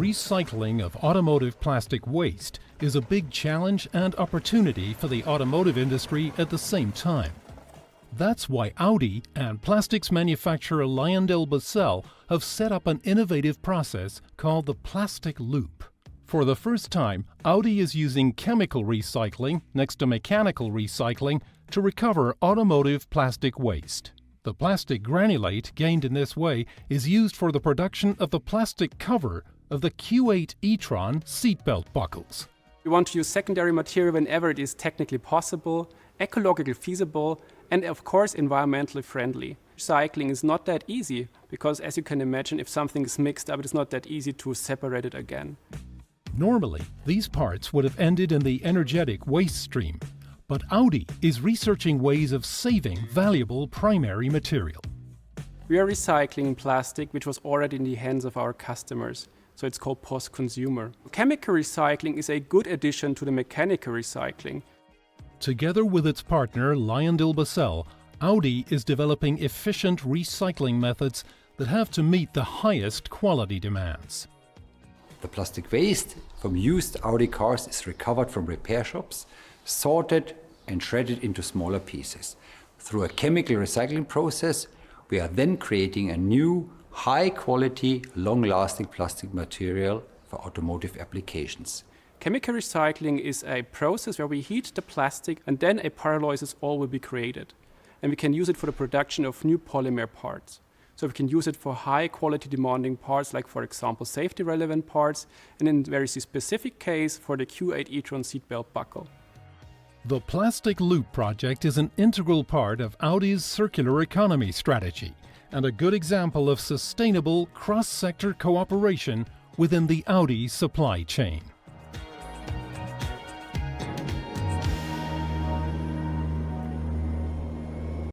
recycling of automotive plastic waste is a big challenge and opportunity for the automotive industry at the same time. That's why Audi and plastics manufacturer LyondellBasell have set up an innovative process called the PlasticLoop. For the first time, Audi is using chemical recycling next to mechanical recycling to recover automotive plastic waste. The plastic granulate gained in this way is used for the production of the plastic cover of the Q8 e-tron seatbelt buckles. We want to use secondary material whenever it is technically possible, ecologically feasible, and of course environmentally friendly. Recycling is not that easy because, as you can imagine, if something is mixed up, it is not that easy to separate it again. Normally, these parts would have ended in the energetic waste stream, but Audi is researching ways of saving valuable primary material. We are recycling plastic which was already in the hands of our customers, so it's called post-consumer. Chemical recycling is a good addition to the mechanical recycling. Together with its partner LyondellBasell, Audi is developing efficient recycling methods that have to meet the highest quality demands. The plastic waste from used Audi cars is recovered from repair shops, sorted and shredded into smaller pieces. Through a chemical recycling process, we are then creating a new, high-quality, long-lasting plastic material for automotive applications. Chemical recycling is a process where we heat the plastic and then a pyrolysis all will be created. And we can use it for the production of new polymer parts. So we can use it for high quality demanding parts like, for example, safety relevant parts, and in a very specific case for the Q8 e-tron seatbelt buckle. The PlasticLoop project is an integral part of Audi's circular economy strategy and a good example of sustainable cross-sector cooperation within the Audi supply chain.